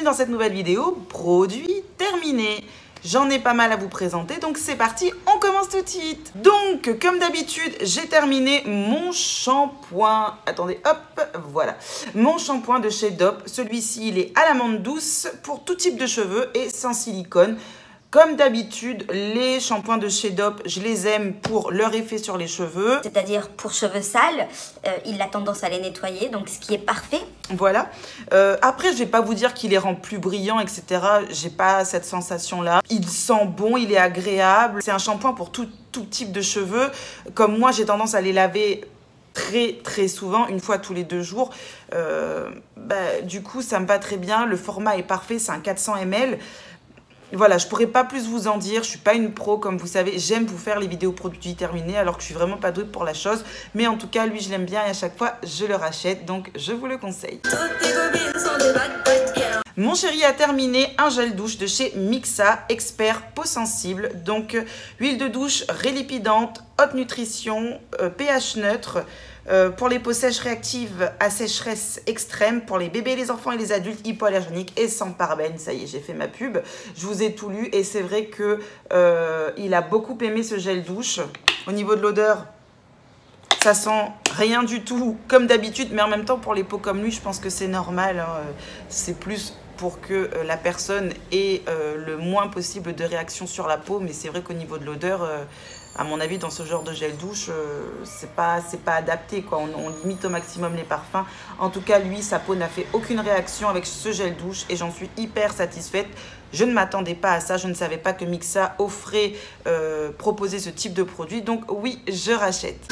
bienvenue dans cette nouvelle vidéo, produit terminé. J'en ai pas mal à vous présenter, donc c'est parti, on commence tout de suite. Donc, comme d'habitude, j'ai terminé mon shampoing. Attendez, hop, voilà. Mon shampoing de chez Dove. Celui-ci, il est à l'amande douce pour tout type de cheveux et sans silicone. Comme d'habitude, les shampoings de chez Dove, je les aime pour leur effet sur les cheveux. C'est-à-dire pour cheveux sales, il a tendance à les nettoyer, donc ce qui est parfait. Voilà. Après, je vais pas vous dire qu'il les rend plus brillants, etc. J'ai pas cette sensation-là. Il sent bon, il est agréable. C'est un shampoing pour tout type de cheveux. Comme moi, j'ai tendance à les laver très souvent, une fois tous les 2 jours. Du coup, ça me va très bien. Le format est parfait, c'est un 400 ml. Voilà, je pourrais pas plus vous en dire, je suis pas une pro comme vous savez, j'aime vous faire les vidéos produits terminés alors que je suis vraiment pas douée pour la chose, mais en tout cas lui je l'aime bien et à chaque fois je le rachète, donc je vous le conseille. Mon chéri a terminé un gel douche de chez Mixa, expert peau sensible, donc huile de douche rélipidante, haute nutrition, pH neutre, pour les peaux sèches réactives à sécheresse extrême, pour les bébés, les enfants et les adultes hypoallergéniques et sans parabènes. Ça y est, j'ai fait ma pub. Je vous ai tout lu et c'est vrai que il a beaucoup aimé ce gel douche. Au niveau de l'odeur, ça sent rien du tout comme d'habitude, mais en même temps pour les peaux comme lui, je pense que c'est normal. Hein. C'est plus pour que la personne ait le moins possible de réaction sur la peau, mais c'est vrai qu'au niveau de l'odeur, à mon avis, dans ce genre de gel douche, c'est pas adapté, quoi. On limite au maximum les parfums. En tout cas, lui, sa peau n'a fait aucune réaction avec ce gel douche et j'en suis hyper satisfaite. Je ne m'attendais pas à ça. Je ne savais pas que Mixa offrait, proposait ce type de produit. Donc oui, je rachète.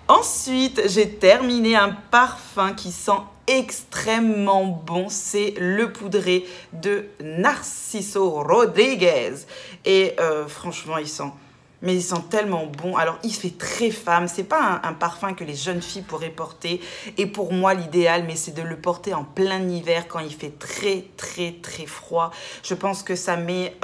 Ensuite, j'ai terminé un parfum qui sent extrêmement bon, c'est le poudré de Narciso Rodriguez et franchement il sent tellement bon. Alors il fait très femme, c'est pas un parfum que les jeunes filles pourraient porter et pour moi l'idéal, mais c'est de le porter en plein hiver quand il fait très froid. Je pense que ça met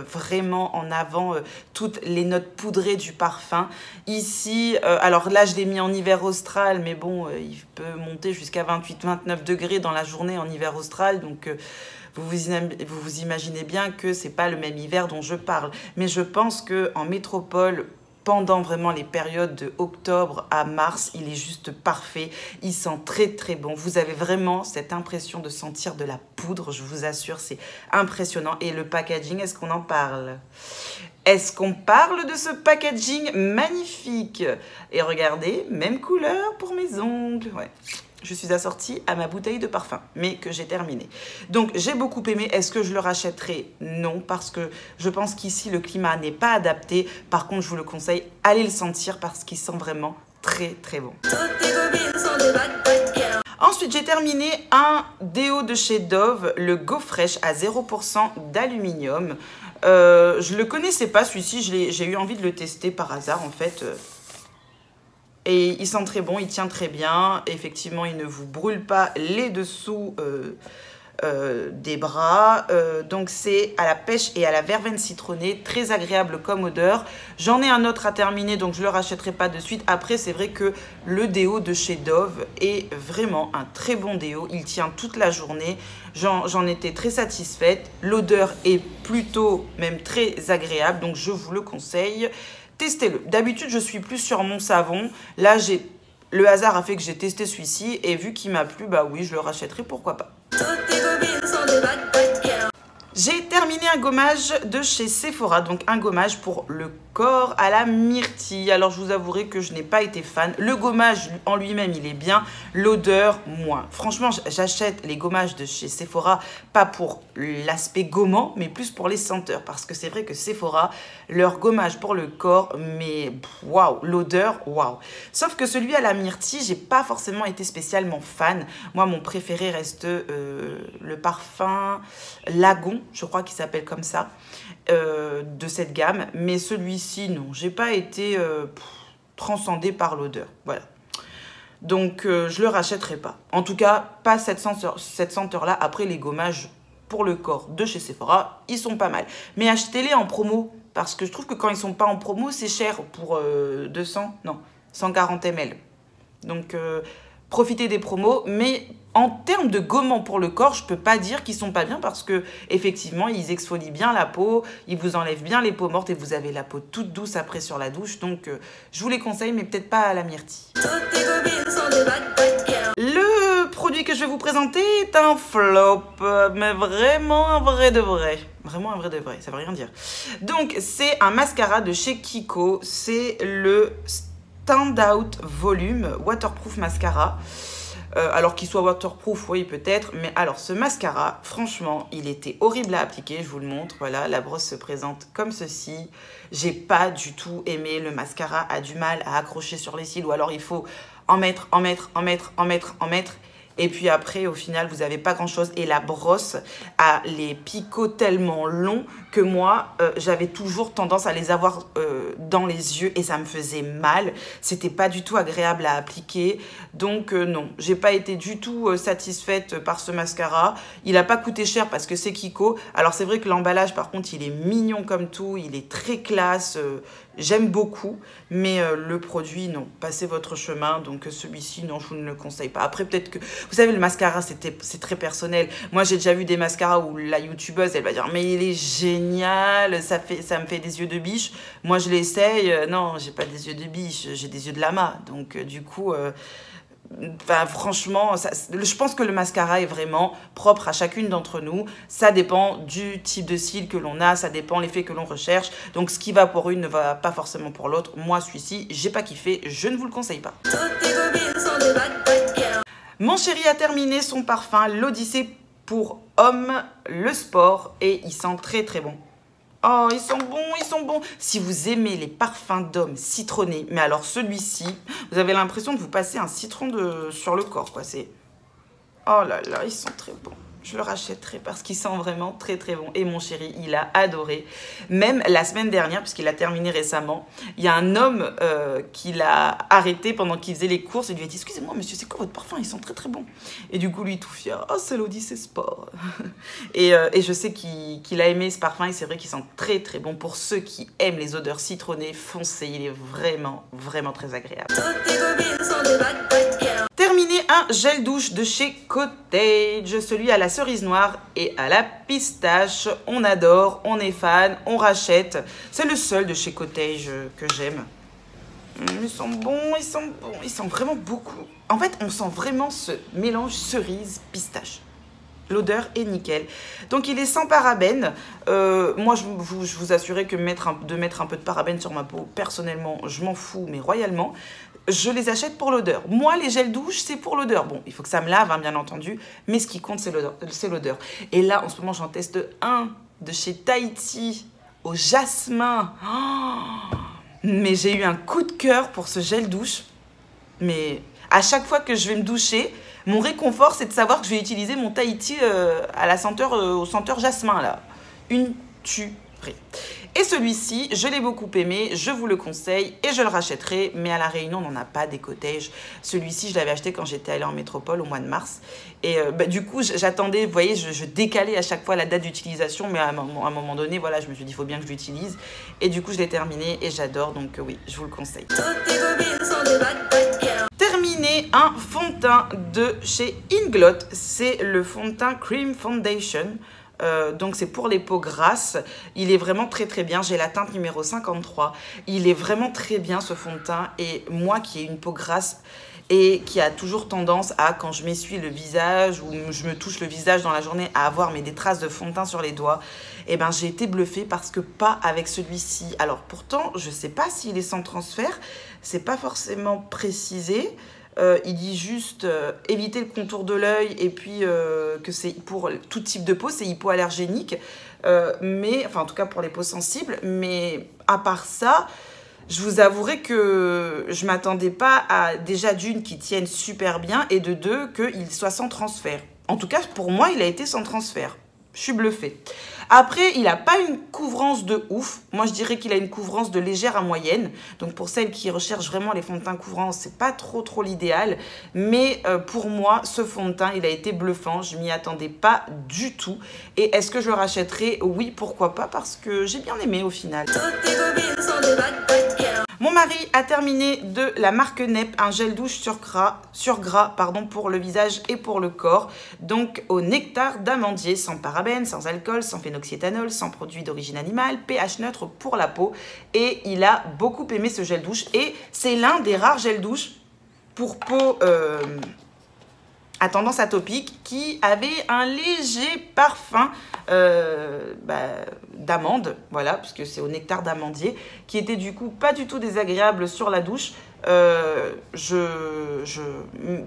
vraiment en avant toutes les notes poudrées du parfum. Ici, alors là je l'ai mis en hiver austral, mais bon, il peut monter jusqu'à 28-29 degrés dans la journée en hiver austral, donc vous imaginez bien que c'est pas le même hiver dont je parle. Mais je pense qu'en métropole, pendant vraiment les périodes de octobre à mars, il est juste parfait. Il sent très bon. Vous avez vraiment cette impression de sentir de la poudre, je vous assure, c'est impressionnant. Et le packaging, est-ce qu'on en parle ? Est-ce qu'on parle de ce packaging magnifique ? Et regardez, même couleur pour mes ongles. Ouais. Je suis assortie à ma bouteille de parfum, mais que j'ai terminé. Donc, j'ai beaucoup aimé. Est-ce que je le rachèterai? Non, parce que je pense qu'ici, le climat n'est pas adapté. Par contre, je vous le conseille, allez le sentir parce qu'il sent vraiment très bon. Ensuite, j'ai terminé un déo de chez Dove, le Go Fresh à 0% d'aluminium. Je le connaissais pas, celui-ci. J'ai eu envie de le tester par hasard, en fait. Et il sent très bon, il tient très bien. Effectivement, il ne vous brûle pas les dessous des bras. Donc, c'est à la pêche et à la verveine citronnée. Très agréable comme odeur. J'en ai un autre à terminer, donc je ne le rachèterai pas de suite. Après, c'est vrai que le déo de chez Dove est vraiment un très bon déo. Il tient toute la journée. J'en étais très satisfaite. L'odeur est plutôt, même très agréable. Donc, je vous le conseille. Testez-le. D'habitude, je suis plus sur mon savon. Là, le hasard a fait que j'ai testé celui-ci et vu qu'il m'a plu, bah oui, je le rachèterai, pourquoi pas. J'ai terminé un gommage de chez Sephora, donc un gommage pour le corps à la myrtille. Alors, je vous avouerai que je n'ai pas été fan. Le gommage en lui-même, il est bien. L'odeur, moins. Franchement, j'achète les gommages de chez Sephora, pas pour l'aspect gommant, mais plus pour les senteurs. Parce que c'est vrai que Sephora, leur gommage pour le corps, mais waouh, l'odeur, waouh. Sauf que celui à la myrtille, j'ai pas forcément été spécialement fan. Moi, mon préféré reste le parfum Lagon, je crois qu'il s'appelle comme ça, de cette gamme. Mais celui-ci, non, j'ai pas été transcendée par l'odeur. Voilà. Donc, je le rachèterai pas. En tout cas, pas cette senteur-là. Après, les gommages pour le corps de chez Sephora, ils sont pas mal. Mais achetez-les en promo. Parce que je trouve que quand ils sont pas en promo, c'est cher pour 140 ml. Donc, profitez des promos, mais en termes de gommants pour le corps, je peux pas dire qu'ils sont pas bien parce que effectivement, ils exfolient bien la peau, ils vous enlèvent bien les peaux mortes et vous avez la peau toute douce après sur la douche. Donc, je vous les conseille, mais peut-être pas à la myrtille. Le produit que je vais vous présenter est un flop, mais vraiment un vrai de vrai. Vraiment un vrai de vrai, ça veut rien dire. Donc, c'est un mascara de chez Kiko. C'est le Stand Out Volume Waterproof Mascara. Alors qu'il soit waterproof, oui peut-être, mais alors ce mascara, franchement, il était horrible à appliquer, je vous le montre, voilà, la brosse se présente comme ceci. J'ai pas du tout aimé, le mascara a du mal à accrocher sur les cils, ou alors il faut en mettre, et puis après, au final, vous n'avez pas grand-chose. Et la brosse a les picots tellement longs que moi, j'avais toujours tendance à les avoir dans les yeux et ça me faisait mal. C'était pas du tout agréable à appliquer. Donc non, j'ai pas été du tout satisfaite par ce mascara. Il n'a pas coûté cher parce que c'est Kiko. Alors c'est vrai que l'emballage, par contre, il est mignon comme tout. Il est très classe. J'aime beaucoup, mais le produit, non. Passez votre chemin. Donc celui-ci, non, je vous ne le conseille pas. Après, peut-être que... Vous savez, le mascara, c'est très personnel. Moi, j'ai déjà vu des mascaras où la youtubeuse, elle va dire « Mais il est génial, ça me fait des yeux de biche. » Moi, je l'essaye. Non, j'ai pas des yeux de biche, j'ai des yeux de lama. Donc, du coup... franchement, je pense que le mascara est vraiment propre à chacune d'entre nous. Ça dépend du type de cils que l'on a, ça dépend l'effet que l'on recherche. Donc, ce qui va pour une ne va pas forcément pour l'autre. Moi, celui-ci, j'ai pas kiffé, je ne vous le conseille pas. Mon chéri a terminé son parfum, l'Odyssée pour homme, le sport, et il sent très très bon. Oh, ils sont bons, ils sont bons. Si vous aimez les parfums d'hommes citronnés, mais alors celui-ci, vous avez l'impression de vous passer un citron sur le corps, quoi. C'est... Oh là là, ils sont très bons. Je le rachèterai parce qu'il sent vraiment très très bon. Et mon chéri, il a adoré. Même la semaine dernière, puisqu'il a terminé récemment, il y a un homme qui l'a arrêté pendant qu'il faisait les courses et lui a dit « Excusez-moi monsieur, c'est quoi votre parfum? Ils sont très très bons. » Et du coup, lui tout fier, « Oh, c'est l'Odyssée Sport. » Et je sais qu'il a aimé ce parfum et c'est vrai qu'il sent très très bon. Pour ceux qui aiment les odeurs citronnées, foncez, il est vraiment vraiment très agréable. Terminé un gel douche de chez Cottage, celui à la cerise noire et à la pistache. On adore, on est fan, on rachète. C'est le seul de chez Cottage que j'aime. Ils sont bons, ils sont bons, ils sont vraiment beaucoup. En fait, on sent vraiment ce mélange cerise-pistache. L'odeur est nickel. Donc, il est sans parabènes. Moi, je vous assurais que de mettre un peu de parabènes sur ma peau, personnellement, je m'en fous, mais royalement. Je les achète pour l'odeur. Moi, les gels douche, c'est pour l'odeur. Bon, il faut que ça me lave, hein, bien entendu, mais ce qui compte, c'est l'odeur. Et là, en ce moment, j'en teste un de chez Tahiti au jasmin. Oh, mais j'ai eu un coup de cœur pour ce gel douche. Mais à chaque fois que je vais me doucher, mon réconfort, c'est de savoir que je vais utiliser mon Tahiti à la senteur, au senteur jasmin, là. Une tuerie. Et celui-ci, je l'ai beaucoup aimé, je vous le conseille et je le rachèterai. Mais à La Réunion, on n'en a pas des Cottage. Celui-ci, je l'avais acheté quand j'étais allée en métropole au mois de mars. Et du coup, j'attendais, vous voyez, je décalais à chaque fois la date d'utilisation. Mais à un moment donné, voilà, je me suis dit, il faut bien que je l'utilise. Et du coup, je l'ai terminé et j'adore. Donc oui, je vous le conseille. Terminé un fond de teint de chez Inglot. C'est le fond de teint Cream Foundation. Donc c'est pour les peaux grasses. Il est vraiment très très bien. J'ai la teinte numéro 53. Il est vraiment très bien ce fond de teint. Et moi qui ai une peau grasse et qui a toujours tendance à, quand je m'essuie le visage ou je me touche le visage dans la journée, à avoir des traces de fond de teint sur les doigts, et ben j'ai été bluffée parce que pas avec celui-ci. Alors pourtant, je sais pas s'il est sans transfert. C'est pas forcément précisé. Il dit juste éviter le contour de l'œil et puis que c'est pour tout type de peau, c'est hypoallergénique, enfin en tout cas pour les peaux sensibles. Mais à part ça, je vous avouerai que je m'attendais pas à déjà d'une qui tienne super bien et de deux qu'il soit sans transfert. En tout cas pour moi il a été sans transfert. Je suis bluffée. Après, il n'a pas une couvrance de ouf. Moi, je dirais qu'il a une couvrance de légère à moyenne. Donc, pour celles qui recherchent vraiment les fonds de teint couvrants, c'est pas trop l'idéal. Mais pour moi, ce fond de teint, il a été bluffant. Je m'y attendais pas du tout. Et est-ce que je le rachèterai? Oui, pourquoi pas, parce que j'ai bien aimé au final. Mon mari a terminé de la marque Nep un gel douche sur gras pardon, pour le visage et pour le corps. Donc au nectar d'amandier, sans parabènes, sans alcool, sans phénoxyéthanol, sans produits d'origine animale, pH neutre pour la peau. Et il a beaucoup aimé ce gel douche. Et c'est l'un des rares gels douche pour peau à tendance atopique qui avait un léger parfum d'amande, voilà, puisque c'est au nectar d'amandier, qui était du coup pas du tout désagréable sur la douche.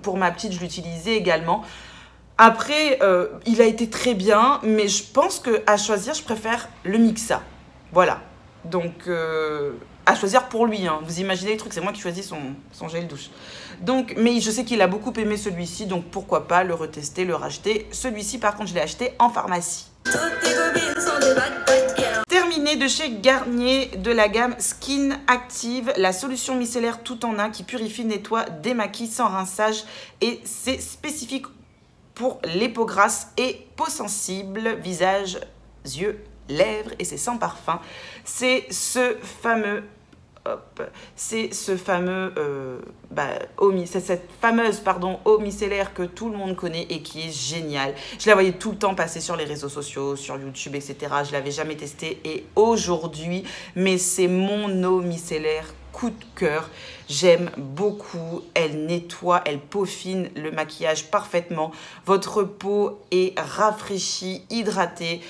Pour ma petite, je l'utilisais également. Après, il a été très bien, mais je pense qu'à choisir, je préfère le Mixa. Voilà. Donc, à choisir pour lui. Hein. Vous imaginez le truc, c'est moi qui choisis son gel douche. Donc, mais je sais qu'il a beaucoup aimé celui-ci, donc pourquoi pas le retester, le racheter. Celui-ci, par contre, je l'ai acheté en pharmacie. Terminé de chez Garnier de la gamme Skin Active, la solution micellaire tout en un qui purifie, nettoie, démaquille sans rinçage et c'est spécifique pour les peaux grasses et peau sensible, visage, yeux, lèvres et c'est sans parfum. C'est ce fameux c'est cette fameuse eau micellaire que tout le monde connaît et qui est géniale. Je la voyais tout le temps passer sur les réseaux sociaux, sur YouTube, etc. Je l'avais jamais testée et aujourd'hui, mais c'est mon eau micellaire coup de cœur. J'aime beaucoup. Elle nettoie, elle peaufine le maquillage parfaitement. Votre peau est rafraîchie, hydratée.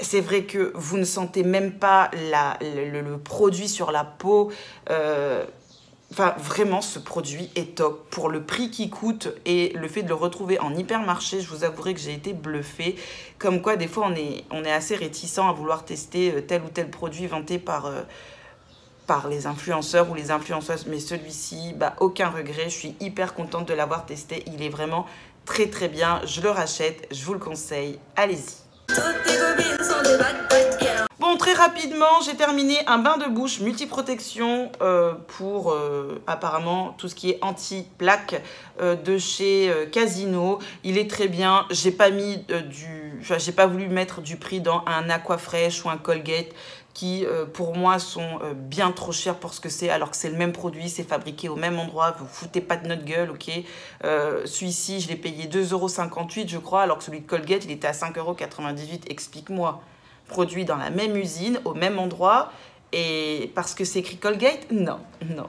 C'est vrai que vous ne sentez même pas le produit sur la peau. Enfin, vraiment, ce produit est top. Pour le prix qu'il coûte et le fait de le retrouver en hypermarché, je vous avouerai que j'ai été bluffée. Comme quoi, des fois, on est assez réticent à vouloir tester tel ou tel produit vanté par les influenceurs ou les influenceuses. Mais celui-ci, aucun regret. Je suis hyper contente de l'avoir testé. Il est vraiment très, très bien. Je le rachète. Je vous le conseille. Allez-y. Bon, très rapidement, j'ai terminé un bain de bouche multiprotection pour apparemment tout ce qui est anti-plaque de chez Casino. Il est très bien. J'ai pas mis j'ai pas voulu mettre du prix dans un Aquafresh ou un Colgate qui pour moi sont bien trop chers pour ce que c'est, alors que c'est le même produit, c'est fabriqué au même endroit, vous foutez pas de notre gueule, ok. Celui-ci, je l'ai payé 2,58 €, je crois, alors que celui de Colgate, il était à 5,98 €. Explique-moi. Produit dans la même usine, au même endroit, et parce que c'est écrit Colgate, non,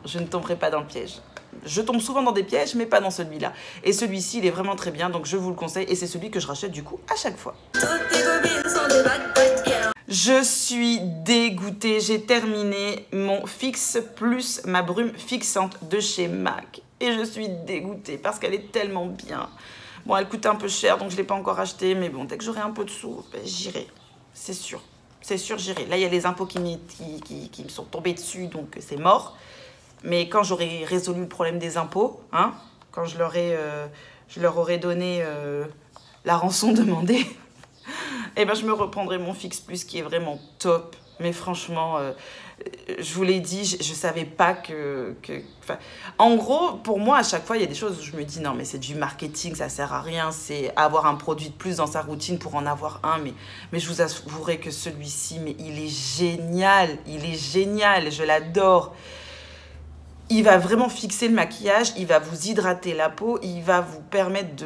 je ne tomberai pas dans le piège. Je tombe souvent dans des pièges, mais pas dans celui-là. Et celui-ci, il est vraiment très bien, donc je vous le conseille, et c'est celui que je rachète du coup à chaque fois. Je suis dégoûtée, j'ai terminé mon fixe plus ma brume fixante de chez MAC. Et je suis dégoûtée parce qu'elle est tellement bien. Bon, elle coûte un peu cher, donc je ne l'ai pas encore achetée, mais bon, dès que j'aurai un peu de sous, j'irai. C'est sûr, j'irai. Là, il y a les impôts qui me sont tombés dessus, donc c'est mort. Mais quand j'aurai résolu le problème des impôts, hein, quand je leur aurai donné la rançon demandée, et je me reprendrai mon fixe plus qui est vraiment top. Mais franchement, je vous l'ai dit, je savais pas en gros, pour moi, à chaque fois, il y a des choses où je me dis non, mais c'est du marketing, ça sert à rien. C'est avoir un produit de plus dans sa routine pour en avoir un. Mais je vous avouerai que celui-ci, mais il est génial. Il est génial, je l'adore. Il va vraiment fixer le maquillage, il va vous hydrater la peau, il va vous permettre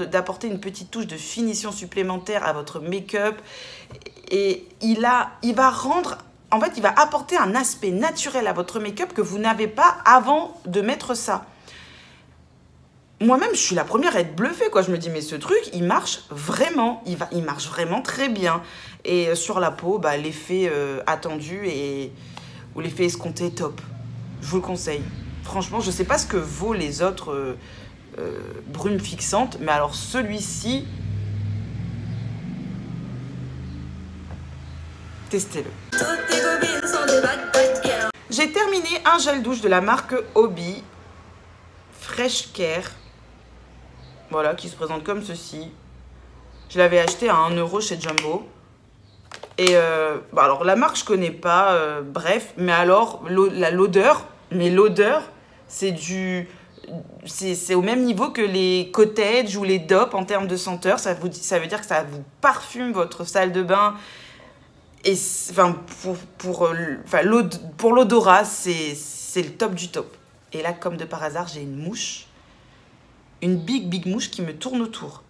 d'apporter une petite touche de finition supplémentaire à votre make-up. Et il va apporter un aspect naturel à votre make-up que vous n'avez pas avant de mettre ça. Moi-même, je suis la première à être bluffée, quoi. Je me dis, mais ce truc, il marche vraiment. Il marche vraiment très bien. Et sur la peau, l'effet attendu ou l'effet escompté est top. Je vous le conseille. Franchement, je ne sais pas ce que vaut les autres brumes fixantes, mais alors celui-ci, testez-le. J'ai terminé un gel douche de la marque Obi Fresh Care, voilà, qui se présente comme ceci. Je l'avais acheté à 1 € chez Jumbo. Et alors la marque je connais pas, bref, mais alors l'odeur, c'est au même niveau que les Cottage ou les Dop en termes de senteur. Ça veut dire que ça vous parfume votre salle de bain. Et enfin, pour l'odorat, c'est le top du top. Et là, comme de par hasard, j'ai une mouche. Une big mouche qui me tourne autour.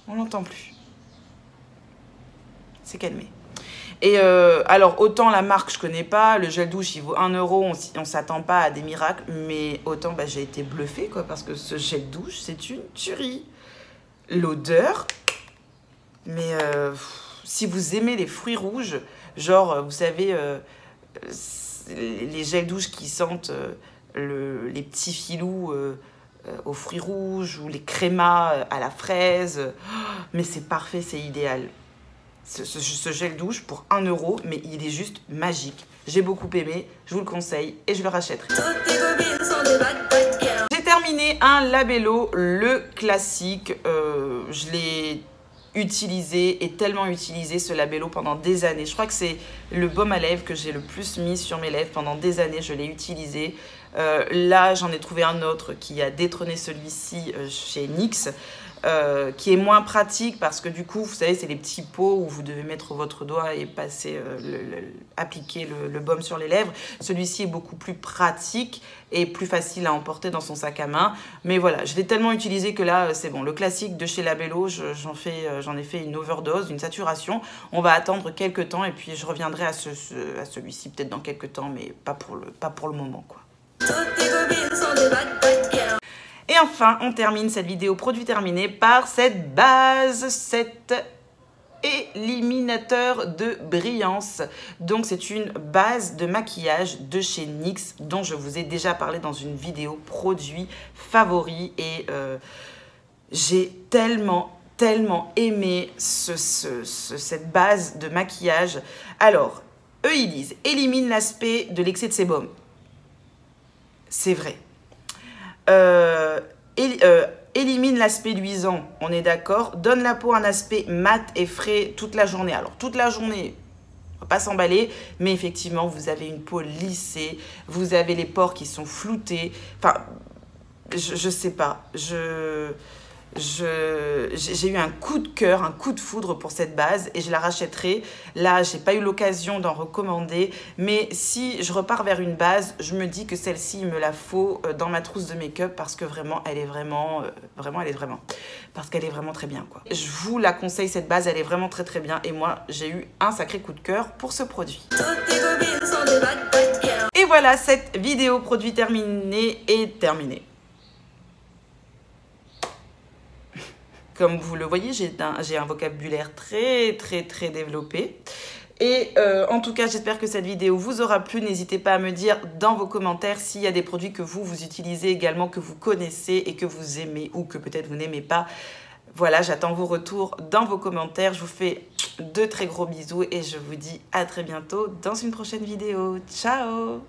On l'entend plus. C'est calmé. Et alors, autant la marque, je connais pas. Le gel douche, il vaut 1 €. On s'attend pas à des miracles. Mais autant, bah, j'ai été bluffée, quoi. Parce que ce gel douche, c'est une tuerie. L'odeur... Mais si vous aimez les fruits rouges, genre, vous savez, les gels douches qui sentent les petits filous aux fruits rouges ou les crémas à la fraise, mais c'est parfait, c'est idéal. Ce gel douche pour 1 €, mais il est juste magique. J'ai beaucoup aimé, je vous le conseille et je le rachèterai. J'ai terminé un Labello, le classique. Je l'ai utilisé et tellement utilisé ce Labello pendant des années. Je crois que c'est le baume à lèvres que j'ai le plus mis sur mes lèvres pendant des années. Je l'ai utilisé. Là, j'en ai trouvé un autre qui a détrôné celui-ci chez NYX. Qui est moins pratique parce que du coup, vous savez, c'est les petits pots où vous devez mettre votre doigt et passer, appliquer le baume sur les lèvres. Celui-ci est beaucoup plus pratique et plus facile à emporter dans son sac à main. Mais voilà, je l'ai tellement utilisé que là, c'est bon. Le classique de chez Labello, j'en ai fait une overdose, une saturation. On va attendre quelques temps et puis je reviendrai à celui-ci peut-être dans quelques temps, mais pas pour le moment, quoi. Et enfin, on termine cette vidéo produit terminé par cette base, cet éliminateur de brillance. Donc, c'est une base de maquillage de chez NYX dont je vous ai déjà parlé dans une vidéo produit favori. Et j'ai tellement aimé cette base de maquillage. Alors, eux, ils disent « Élimine l'aspect de l'excès de sébum ». C'est vrai. Élimine l'aspect luisant, on est d'accord. Donne la peau un aspect mat et frais toute la journée. Alors, toute la journée, on va pas s'emballer, mais effectivement, vous avez une peau lissée, vous avez les pores qui sont floutés. Enfin, je sais pas. J'ai eu un coup de cœur, un coup de foudre pour cette base et je la rachèterai. Là, j'ai pas eu l'occasion d'en recommander, mais si je repars vers une base, je me dis que celle-ci, il me la faut dans ma trousse de make-up parce que vraiment, elle est vraiment très bien, quoi. Je vous la conseille, cette base, elle est vraiment très bien et moi, j'ai eu un sacré coup de cœur pour ce produit. Et voilà, cette vidéo produit terminé est terminée. Comme vous le voyez, j'ai un vocabulaire très développé. Et en tout cas, j'espère que cette vidéo vous aura plu. N'hésitez pas à me dire dans vos commentaires s'il y a des produits que vous utilisez également, que vous connaissez et que vous aimez ou que peut-être vous n'aimez pas. Voilà, j'attends vos retours dans vos commentaires. Je vous fais de très gros bisous et je vous dis à très bientôt dans une prochaine vidéo. Ciao!